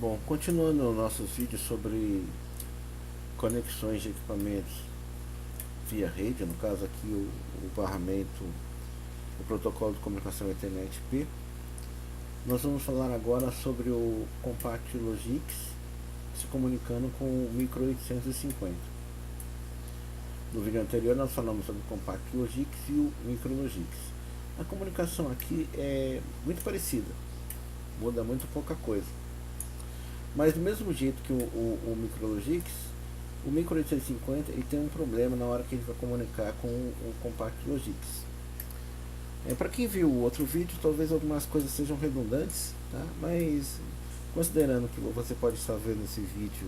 Bom, continuando os nossos vídeos sobre conexões de equipamentos via rede, no caso aqui o barramento, o protocolo de comunicação Ethernet IP, nós vamos falar agora sobre o Compact Logix se comunicando com o Micro 850. No vídeo anterior nós falamos sobre o Compact Logix e o Micro Logix. A comunicação aqui é muito parecida, muda muito pouca coisa. Mas do mesmo jeito que o Micrologix, o Micro 850 ele tem um problema na hora que a gente vai comunicar com o Compact Logix. Para quem viu o outro vídeo, talvez algumas coisas sejam redundantes, tá? Mas considerando que você pode estar vendo esse vídeo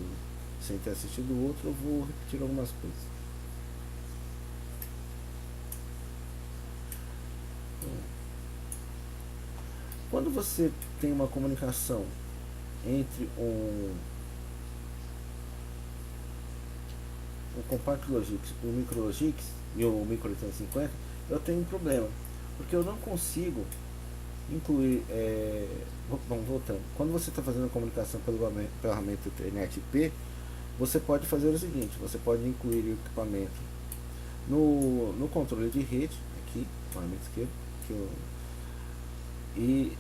sem ter assistido o outro, eu vou repetir algumas coisas. Quando você tem uma comunicação entre o Compact Logix, o Micro Logix e o Micro 850, eu tenho um problema, porque eu não consigo incluir. Vamos voltando. Quando você está fazendo a comunicação pelo ferramenta Ethernet IP, você pode fazer o seguinte: você pode incluir o equipamento no controle de rede, aqui, ferramenta esquerda, e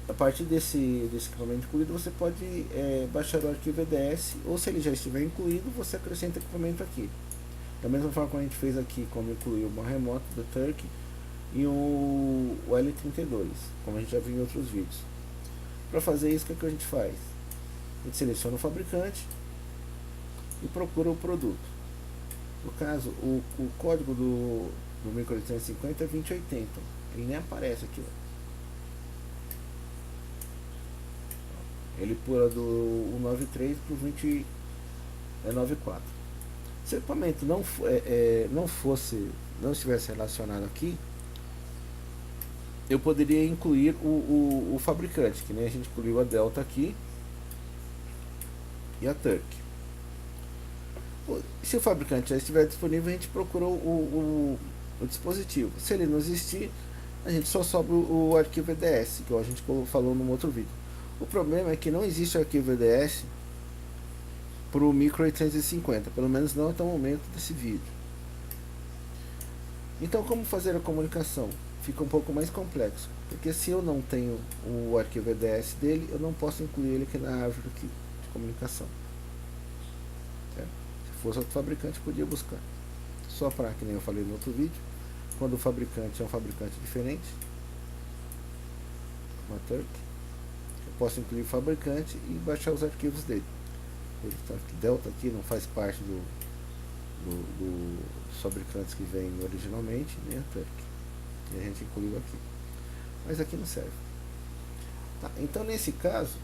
a partir desse equipamento incluído, você pode baixar o arquivo EDS, ou se ele já estiver incluído, você acrescenta o equipamento aqui. Da mesma forma que a gente fez aqui, como incluiu uma remoto do Turk e o L32, como a gente já viu em outros vídeos. Para fazer isso, o que a gente faz? A gente seleciona o fabricante e procura o produto. No caso, o código do Micro 850 é 2080, ele nem aparece aqui, ó. Ele pula do 193 para o 2094. Se o equipamento não estivesse relacionado aqui, eu poderia incluir o fabricante, que nem a gente incluiu a Delta aqui e a Turk. Se o fabricante já estiver disponível, a gente procura o dispositivo. Se ele não existir, a gente só sobe o arquivo EDS, que a gente falou no outro vídeo. O problema é que não existe arquivo EDS para o Micro 850, pelo menos não até o momento desse vídeo. Então, como fazer a comunicação? Fica um pouco mais complexo, porque se eu não tenho o arquivo EDS dele, eu não posso incluir ele aqui na árvore aqui de comunicação. Certo? Se fosse outro fabricante, podia buscar. Só para, que nem eu falei no outro vídeo, quando o fabricante é um fabricante diferente, uma Turk, posso incluir o fabricante e baixar os arquivos dele. Delta aqui não faz parte dos fabricantes que vem originalmente, nem a Turk. E a gente incluiu aqui. Mas aqui não serve. Tá, então nesse caso,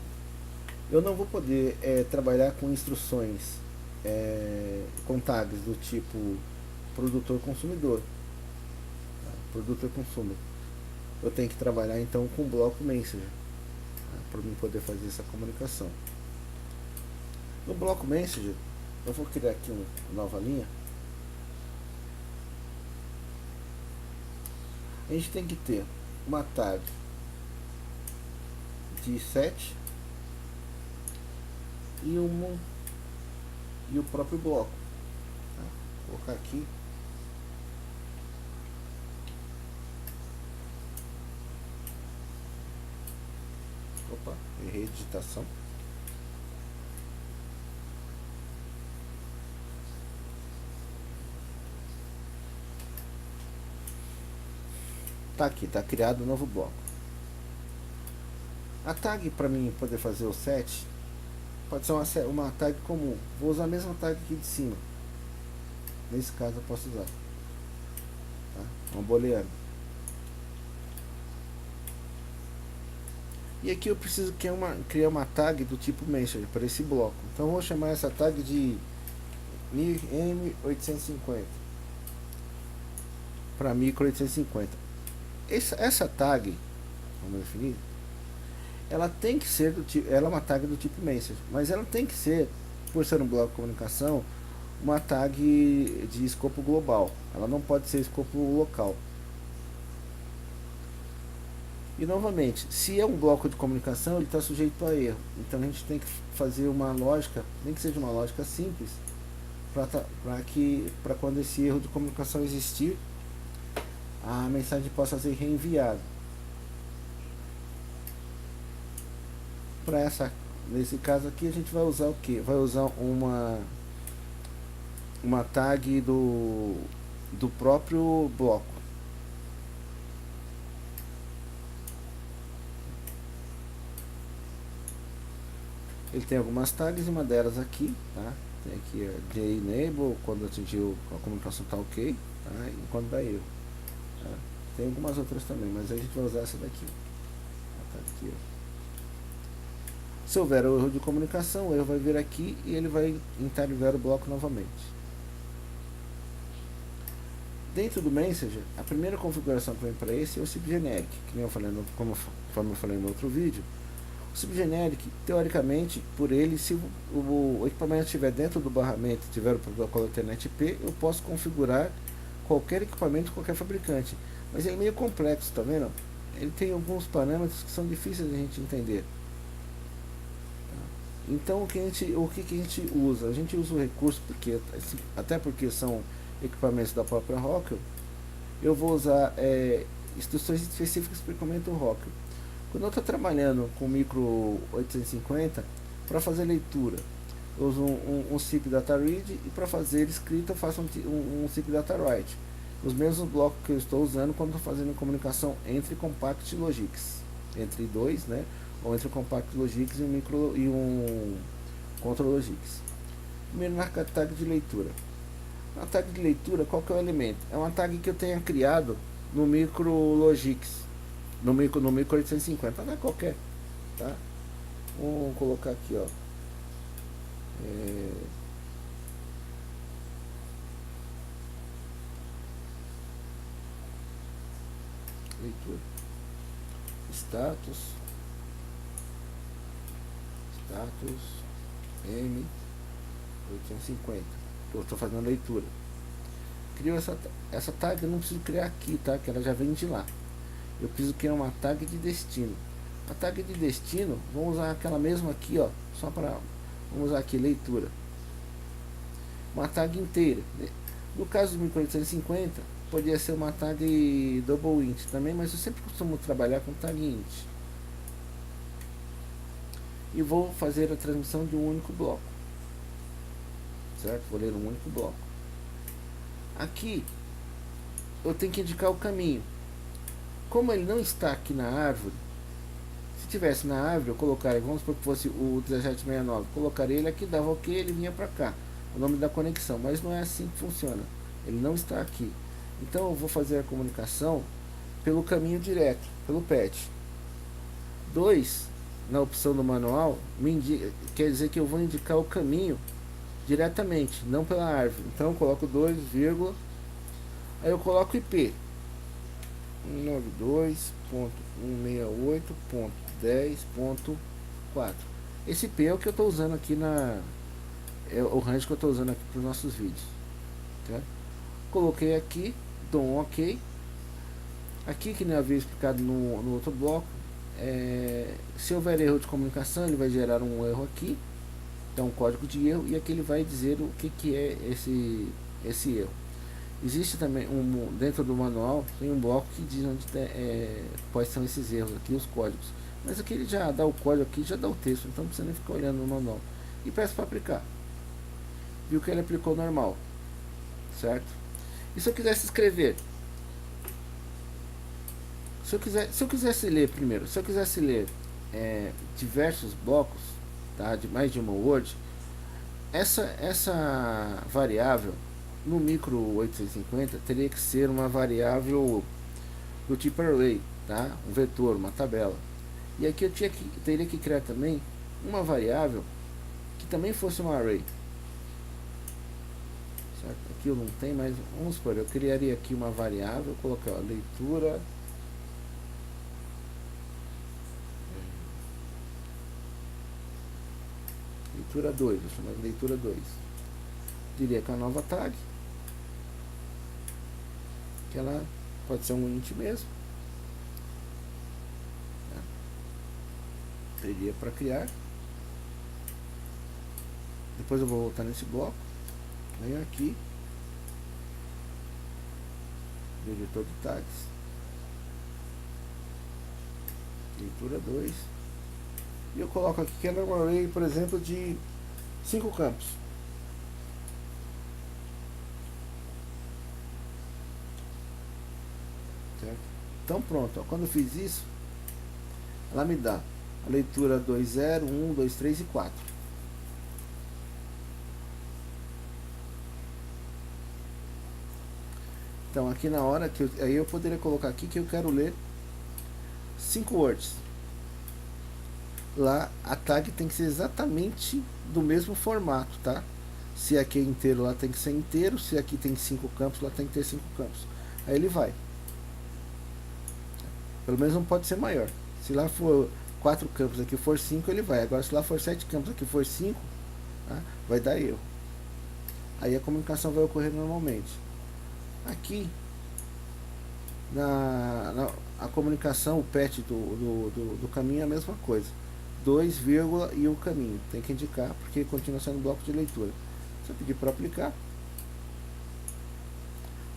eu não vou poder trabalhar com instruções com tags do tipo produtor-consumidor. Tá? Produtor-consumer. Eu tenho que trabalhar então com o bloco Messenger para mim poder fazer essa comunicação. No bloco Messenger, eu vou criar aqui uma nova linha. A gente tem que ter uma tag de 7 e o próprio bloco. Tá? Vou colocar aqui. Opa, errei a digitação. Tá aqui, tá criado um novo bloco. A tag, para mim poder fazer o set, pode ser uma tag comum. Vou usar a mesma tag aqui de cima. Nesse caso eu posso usar, tá? Uma booleana. E aqui eu preciso criar uma tag do tipo Messenger para esse bloco. Então eu vou chamar essa tag de M850 para Micro 850. Essa tag, vamos definir, ela tem que ser ela é uma tag do tipo Messenger, mas ela tem que ser, por ser um bloco de comunicação, uma tag de escopo global. Ela não pode ser escopo local. E novamente, se é um bloco de comunicação, ele está sujeito a erro. Então a gente tem que fazer uma lógica, nem que seja uma lógica simples, para quando esse erro de comunicação existir, a mensagem possa ser reenviada. Nesse caso aqui a gente vai usar o que? Vai usar uma tag do próprio bloco. Ele tem algumas tags e uma delas aqui, tá? Tem aqui a JEnable, quando atingiu a comunicação tá ok, tá? E quando dá erro. Tá? Tem algumas outras também, mas a gente vai usar essa daqui. A tag aqui, ó. Se houver o erro de comunicação, o erro vai vir aqui e ele vai interligar o bloco novamente. Dentro do Messenger, a primeira configuração que vem para esse é o subgeneric, que nem eu falei conforme eu falei no outro vídeo. O subgeneric, teoricamente, por ele, se o equipamento estiver dentro do barramento, tiver o protocolo Ethernet IP, eu posso configurar qualquer equipamento, qualquer fabricante. Mas ele é meio complexo, tá vendo? Ele tem alguns parâmetros que são difíceis de a gente entender. Então o que a gente usa? A gente usa o recurso, até porque são equipamentos da própria Rockwell, eu vou usar instruções específicas para o equipamento Rockwell. Quando eu estou trabalhando com micro 850, para fazer leitura, eu uso um SIP Data Read, e para fazer escrita eu faço um SIP Data Write. Os mesmos blocos que eu estou usando quando estou fazendo comunicação entre Compact Logics, entre dois, né? Ou entre o Compact Logics e um Control Logics. Primeiro na tag de leitura. Na tag de leitura, qual que é o elemento? É uma tag que eu tenha criado no micro Logics, no micro 850, não é qualquer, tá? Vamos colocar aqui, ó. Leitura. Status M 850. Eu estou fazendo a leitura. Crio essa tag, eu não preciso criar aqui, tá? Que ela já vem de lá. Eu preciso criar uma tag de destino. A tag de destino, vamos usar aquela mesma aqui, ó. Vamos usar aqui leitura. Uma tag inteira. No caso do 1850, poderia ser uma tag double int também, mas eu sempre costumo trabalhar com tag int. E vou fazer a transmissão de um único bloco, certo? Vou ler um único bloco. Aqui eu tenho que indicar o caminho. Como ele não está aqui na árvore, se tivesse na árvore eu colocaria, vamos supor que fosse o 1769, colocaria ele aqui, dava ok, ele vinha para cá, o nome da conexão, mas não é assim que funciona, ele não está aqui. Então eu vou fazer a comunicação pelo caminho direto, pelo PET. 2, na opção do manual, quer dizer que eu vou indicar o caminho diretamente, não pela árvore. Então eu coloco 2, aí eu coloco IP 192.168.10.4. esse IP é o que eu estou usando aqui é o range que eu estou usando aqui para os nossos vídeos, tá? Coloquei aqui, dou um ok. Aqui, que nem eu havia explicado no outro bloco, se houver erro de comunicação, ele vai gerar um erro aqui, então um código de erro, e aqui ele vai dizer o que é esse erro. Existe também dentro do manual tem um bloco que diz onde quais são esses erros aqui, os códigos, mas aqui ele já dá o código aqui, já dá o texto, então não precisa nem ficar olhando no manual. E peço para aplicar. Viu que ele aplicou normal, certo? E se eu quisesse escrever, se eu quisesse ler primeiro, se eu quisesse ler diversos blocos, tá, de mais de uma word, essa variável no micro 850 teria que ser uma variável do tipo array, tá? Um vetor, uma tabela. E aqui eu teria que criar também uma variável que também fosse uma array, certo? Aqui eu não tenho, mas vamos supor, eu criaria aqui uma variável, colocar leitura leitura 2, vou chamar de leitura 2. Diria que é uma nova tag, que ela pode ser um int mesmo. Teria para criar. Depois eu vou voltar nesse bloco. Venho aqui, no editor de tags, leitura 2, e eu coloco aqui que é um array, por exemplo, de 5 campos. Certo? Então pronto, ó, quando eu fiz isso, ela me dá a leitura 2, 0, 1, 2, 3 e 4. Então aqui na hora que aí eu poderia colocar aqui que eu quero ler 5 words. Lá a tag tem que ser exatamente do mesmo formato, tá? Se aqui é inteiro, lá tem que ser inteiro. Se aqui tem 5 campos, lá tem que ter 5 campos. Aí ele vai. Pelo menos não pode ser maior. Se lá for 4 campos, aqui for 5, ele vai. Agora se lá for 7 campos, aqui for 5, tá? Vai dar erro. Aí a comunicação vai ocorrer normalmente. Aqui a comunicação, o PET do caminho é a mesma coisa. 2, vírgula e o caminho. Tem que indicar, porque continua sendo bloco de leitura. Se eu pedir para aplicar,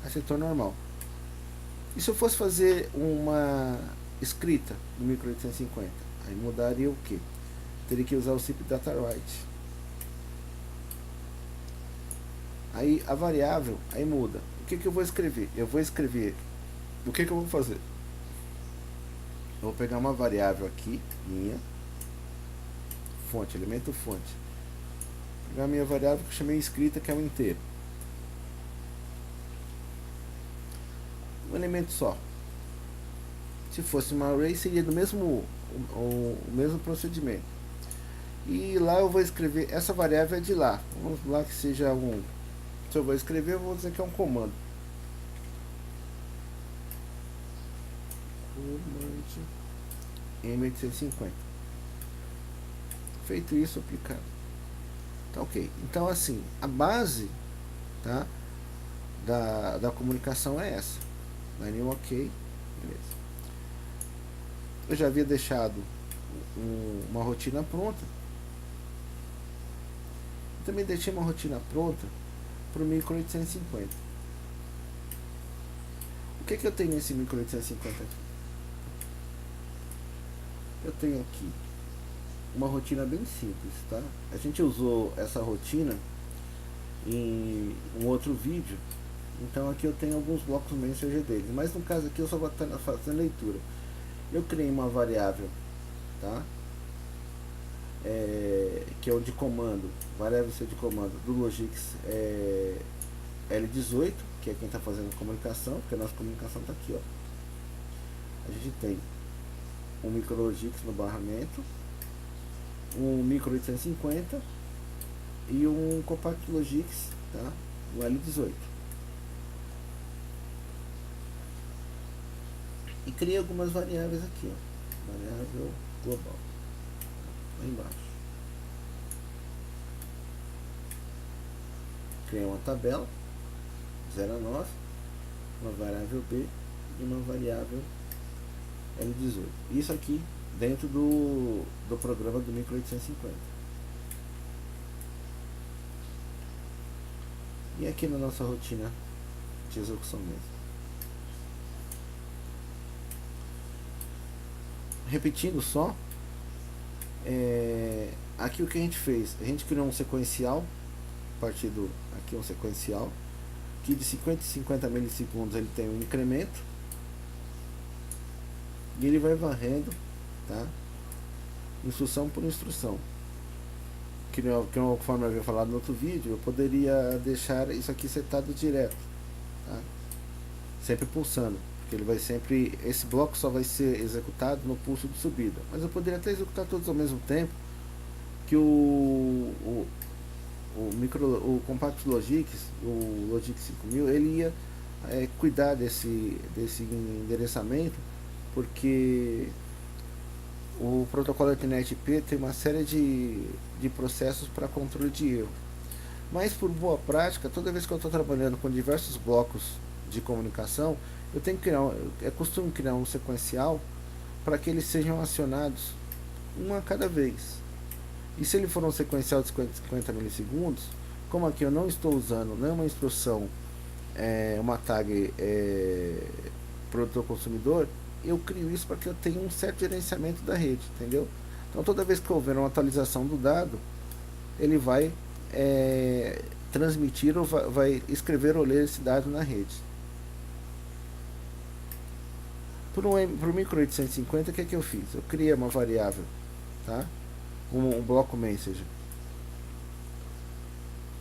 aí setor normal. E se eu fosse fazer uma escrita no micro 850? Aí mudaria o que? Teria que usar o CIP Data Write. Aí a variável, aí muda. O que eu vou escrever? Eu vou escrever. O que eu vou fazer? Eu vou pegar uma variável aqui, minha, fonte, elemento fonte. Vou pegar a minha variável que eu chamei escrita, que é um inteiro. Um elemento só. Se fosse uma array, seria do mesmo, o mesmo procedimento. E lá eu vou escrever, essa variável é de lá. Vamos lá que seja um. Se eu vou escrever, eu vou dizer que é um comando. M850. Feito isso, aplicado. Tá ok. Então assim, a base, tá, da comunicação é essa. Line ok, beleza. Eu já havia deixado uma rotina pronta. Também deixei uma rotina pronta para o micro 850. O que eu tenho nesse micro 850 aqui? Eu tenho aqui uma rotina bem simples, tá? A gente usou essa rotina em um outro vídeo, então aqui eu tenho alguns blocos Messenger deles, mas no caso aqui eu só vou estar fazendo leitura. Eu criei uma variável, tá? Que é o de comando, variável C de comando do Logix L18, que é quem está fazendo a comunicação, porque a nossa comunicação está aqui, ó. A gente tem um micrologix no barramento, um micro 850 e um compact logix, tá? O L18. E criei algumas variáveis aqui, ó. Variável global, lá embaixo. Criei uma tabela 0 a 9, uma variável B e uma variável L18. Isso aqui dentro do programa do micro 850. E aqui na nossa rotina de execução mesmo. Repetindo só, aqui o que a gente fez? A gente criou um sequencial, a partir do aqui um sequencial, que de 50 em 50 milissegundos ele tem um incremento, e ele vai varrendo, tá? Instrução por instrução. Que conforme eu havia falado no outro vídeo, eu poderia deixar isso aqui setado direto, tá? Sempre pulsando, porque ele vai sempre, esse bloco só vai ser executado no pulso de subida, mas eu poderia até executar todos ao mesmo tempo, que o Compact Logix, o Logix 5000, ele ia cuidar desse endereçamento, porque o protocolo Ethernet IP tem uma série de processos para controle de erro. Mas por boa prática, toda vez que eu estou trabalhando com diversos blocos de comunicação, eu tenho que criar, é costume criar um sequencial para que eles sejam acionados uma a cada vez. E se ele for um sequencial de 50 milissegundos, como aqui eu não estou usando nenhuma instrução, uma tag produtor consumidor, eu crio isso para que eu tenha um certo gerenciamento da rede, entendeu? Então toda vez que houver uma atualização do dado, ele vai transmitir ou vai escrever ou ler esse dado na rede. Para o micro 850, o que é que eu fiz? Eu criei uma variável, tá? Um bloco message.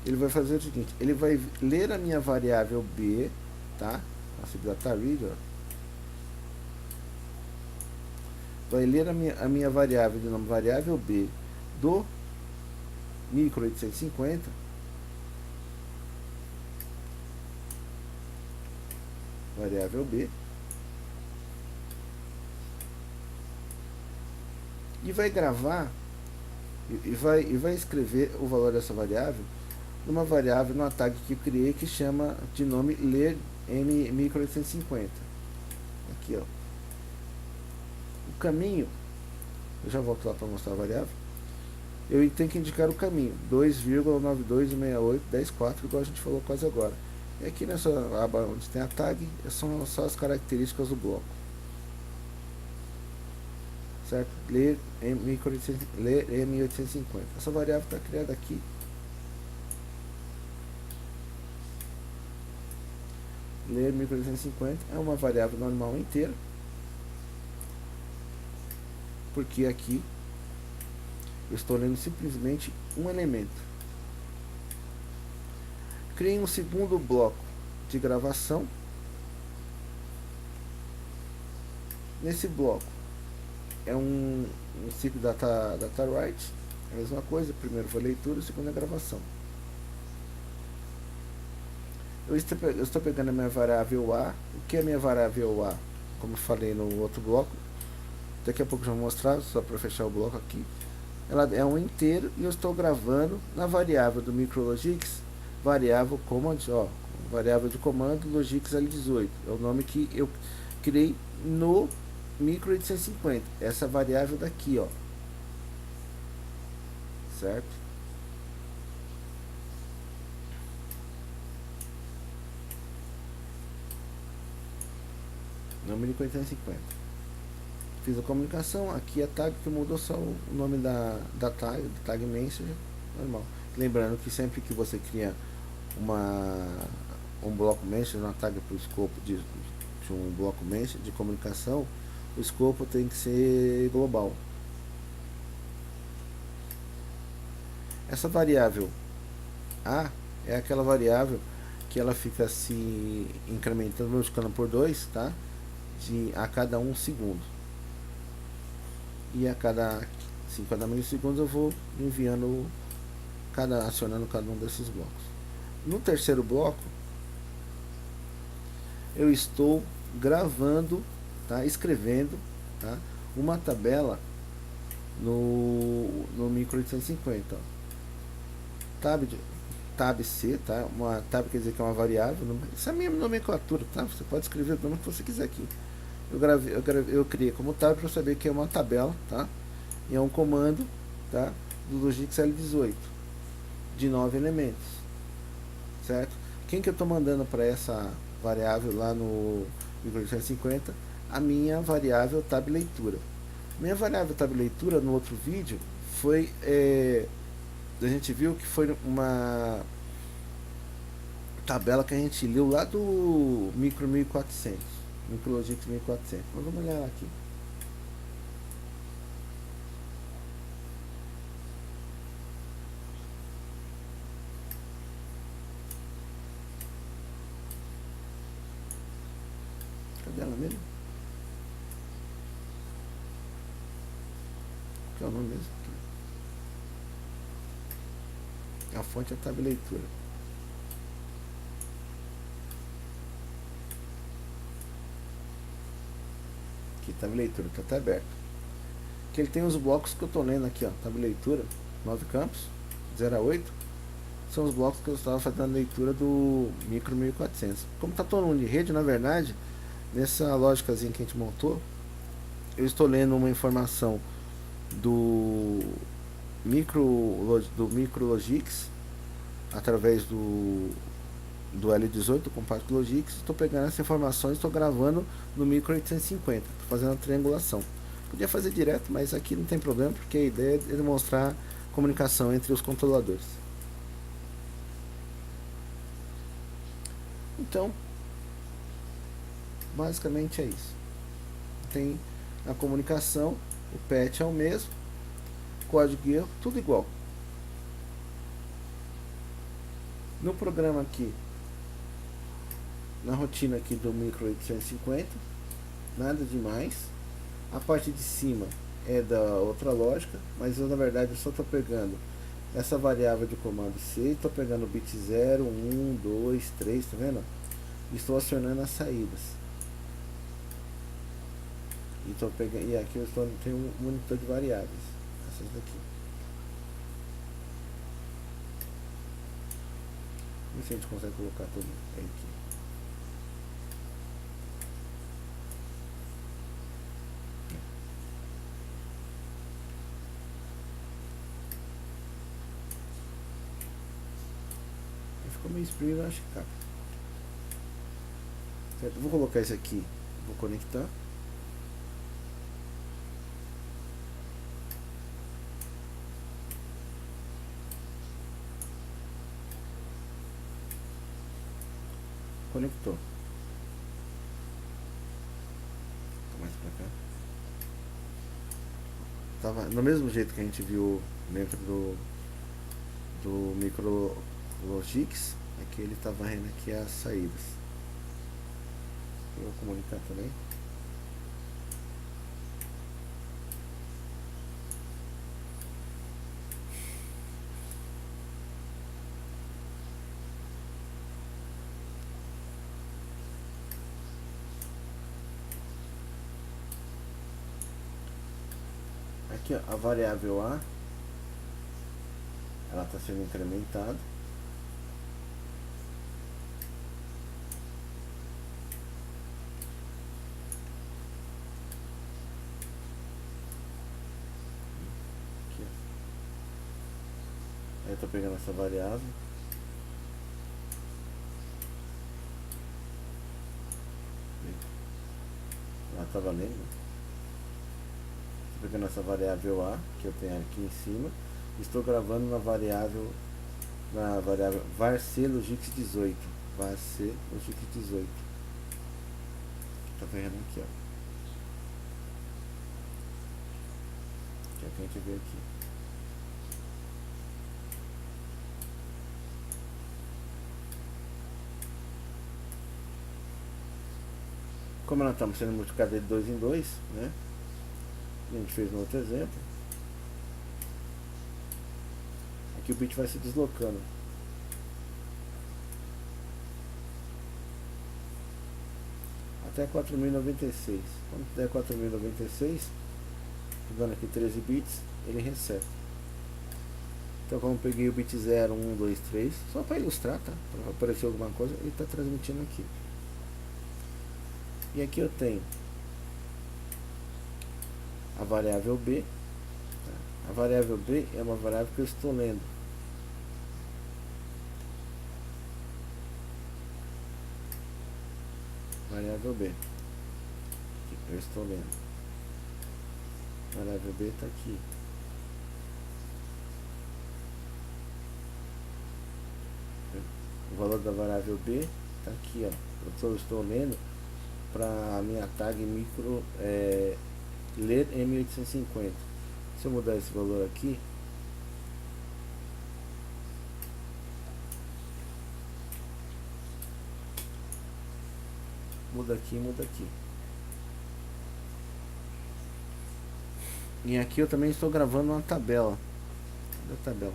Ele vai fazer o seguinte, ele vai ler a minha variável B, tá? Nossa, data read, ó. Vai ler a minha variável de nome variável B do micro 850, variável B, e vai gravar e vai escrever o valor dessa variável numa variável, numa tag que eu criei que chama de nome ler m micro 850. Aqui, ó. O caminho, eu já volto lá para mostrar a variável. Eu tenho que indicar o caminho 2,926814, igual a gente falou quase agora. E aqui nessa aba onde tem a tag, são só as características do bloco, certo? Ler M850. Essa variável está criada aqui. Ler M850 é uma variável normal inteira, porque aqui eu estou lendo simplesmente um elemento. Criei um segundo bloco de gravação. Nesse bloco é um ciclo data write, a mesma coisa, primeiro foi leitura, o segundo é gravação. Eu estou pegando a minha variável A. O que é a minha variável A? Como eu falei no outro bloco, daqui a pouco eu já vou mostrar, só para fechar o bloco aqui. Ela é um inteiro e eu estou gravando na variável do MicroLogix, variável command, ó, variável de comando Logix L18. É o nome que eu criei no micro 850. Essa variável daqui, ó. Certo? No micro 850. Fiz a comunicação, aqui a tag que mudou só o nome da tag message, normal. Lembrando que sempre que você cria um bloco message, uma tag para o escopo de um bloco message de comunicação, o escopo tem que ser global. Essa variável A é aquela variável que ela fica se incrementando, multiplicando por 2, tá? A cada 1 segundo. E a cada 50 milissegundos eu vou enviando, acionando cada um desses blocos. No terceiro bloco, eu estou gravando, tá? Escrevendo, tá? Uma tabela no micro 850. Ó. Tab C, tá? Uma tab quer dizer que é uma variável. Isso é a minha nomenclatura, tá? Você pode escrever o nome que você quiser aqui. Eu criei como tab para saber que é uma tabela, tá? E é um comando, tá? Do Logix L18 de 9 elementos, certo? Quem que eu estou mandando para essa variável lá no micro 850? A minha variável tab leitura. Minha variável tab leitura no outro vídeo foi a gente viu que foi uma tabela que a gente leu lá do micro 1400, MicroLogix 1400. Mas vamos olhar aqui. Cadê ela mesmo? Que é o nome mesmo? A fonte é a tab leitura. Aqui, tab leitura, está até aberto. Que ele tem os blocos que eu estou lendo aqui, ó. Tab leitura, 9 campos, 0 a 8. São os blocos que eu estava fazendo a leitura do micro 1400. Como está todo mundo de rede, na verdade, nessa lógicazinha que a gente montou, eu estou lendo uma informação do MicroLogix através do L18, do Compact Logix. Estou pegando essas informações e estou gravando no Micro 850, estou fazendo a triangulação. Podia fazer direto, mas aqui não tem problema, porque a ideia é demonstrar comunicação entre os controladores. Então, basicamente é isso. Tem a comunicação, o patch é o mesmo, código e erro, tudo igual. No programa aqui, na rotina aqui do Micro 850, nada demais. A parte de cima é da outra lógica, mas eu na verdade eu só estou pegando essa variável de comando C, estou pegando o bit 0, 1, 2, 3, tá vendo? Estou acionando as saídas. E aqui eu tenho um monitor de variáveis, essas daqui. Vamos ver se a gente consegue colocar tudo aqui. Ficou meio espremido, eu acho que cabe. Certo? Vou colocar esse aqui, vou conectar. Conectou. Mais pra cá. Tava no mesmo jeito que a gente viu dentro do MicroLogix, é que ele tá varrendo aqui as saídas. Eu vou comunicar também. Aqui, ó, a variável A, ela está sendo incrementada. Aqui, ó. Aí eu estou pegando essa variável. Ela está valendo. Pegando essa variável A que eu tenho aqui em cima, estou gravando na variável varc_logix18, varc_logix18. Tá vendo aqui, ó. Que é o que a gente vê aqui. Como nós estamos sendo multiplicados de 2 em 2, né? A gente fez no outro exemplo. Aqui o bit vai se deslocando. Até 4096. Quando der 4096, dando aqui 13 bits, ele recebe. Então, como eu peguei o bit 0, 1, 2, 3, só para ilustrar, tá? Para aparecer alguma coisa, ele está transmitindo aqui. E aqui eu tenho a variável B. Tá? A variável B é uma variável que eu estou lendo. Variável B. Que eu estou lendo. A variável B está aqui. O valor da variável B está aqui, ó. Eu estou lendo para a minha tag micro ler M850. Se eu mudar esse valor aqui, muda aqui, muda aqui. E aqui eu também estou gravando uma tabela. Cadê a tabela?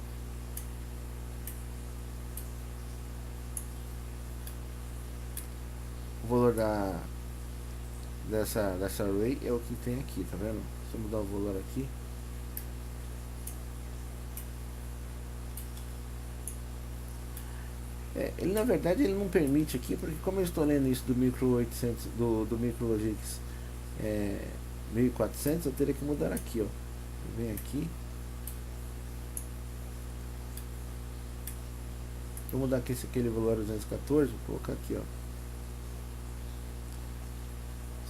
O valor dessa array é o que tem aqui, tá vendo? Se eu mudar o valor aqui, ele na verdade ele não permite aqui, porque como eu estou lendo isso do Micro 800, do MicroLogix 1400, eu teria que mudar aqui, ó. Vem aqui. Vou mudar aqui aquele valor 214, vou colocar aqui, ó.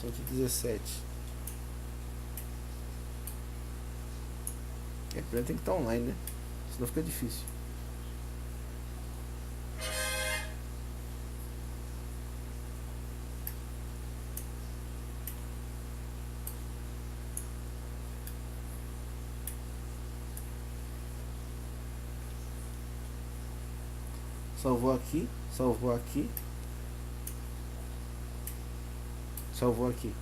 117. É, primeiro tem que estar online, né? Senão fica difícil. Salvou aqui, salvou aqui, salvou aqui.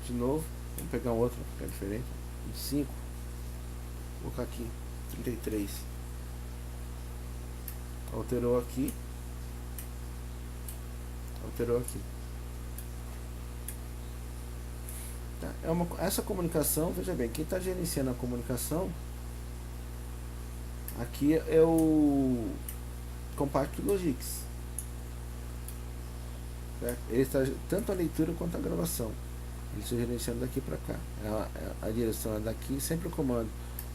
De novo, vamos pegar um outro que é diferente. 25. Vou colocar aqui 33. Alterou aqui. Alterou aqui. Tá? Essa comunicação, veja bem, quem está gerenciando a comunicação aqui é o Compact Logix. Certo? Ele está tanto a leitura quanto a gravação. Ele está gerenciando daqui para cá. A direção é daqui, sempre o comando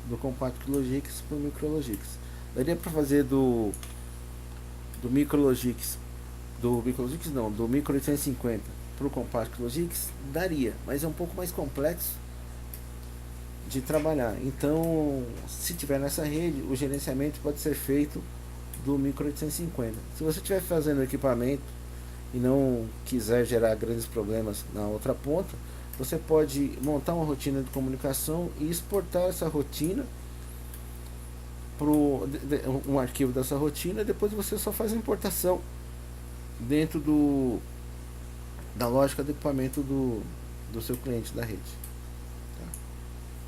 do Compact Logix para o Micrologix. Daria para fazer do Micrologix, do Micro 850 para o Compact Logix? Daria, mas é um pouco mais complexo de trabalhar. Então, se tiver nessa rede, o gerenciamento pode ser feito do Micro 850. Se você estiver fazendo equipamento e não quiser gerar grandes problemas na outra ponta, você pode montar uma rotina de comunicação e exportar essa rotina para um arquivo dessa rotina, e depois você só faz a importação dentro da lógica do equipamento do seu cliente da rede. Tá?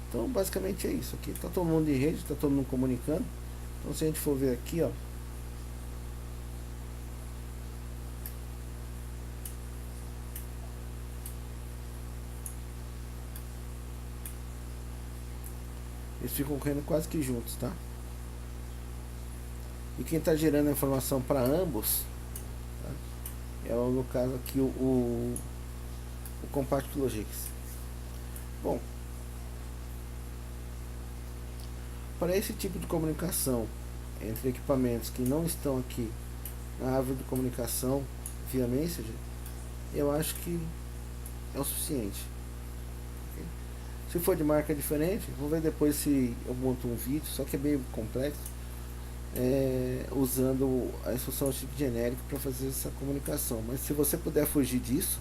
Então basicamente é isso aqui. Está todo mundo em rede, está todo mundo comunicando. Então se a gente for ver aqui, ó, eles ficam correndo quase que juntos, tá? E quem está gerando a informação para ambos, tá? É no caso aqui o Compact Logix. Bom, para esse tipo de comunicação entre equipamentos que não estão aqui na árvore de comunicação via Messenger, eu acho que é o suficiente. Okay? Se for de marca diferente, vou ver depois se eu monto um vídeo, só que é meio complexo, usando a instrução chip genérico para fazer essa comunicação. Mas se você puder fugir disso,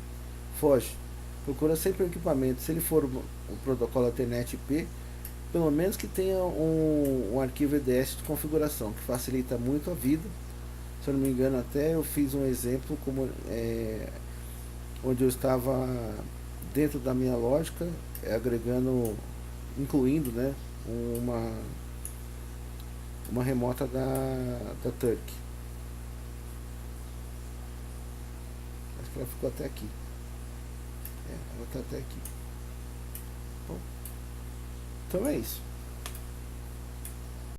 foge. Procura sempre um equipamento. Se ele for o protocolo Ethernet IP, pelo menos que tenha um arquivo EDS de configuração, que facilita muito a vida. Se eu não me engano, até eu fiz um exemplo como, onde eu estava dentro da minha lógica, incluindo, né, uma remota da Turk. Acho que ela ficou até aqui. Ela está até aqui. Bom, então é isso.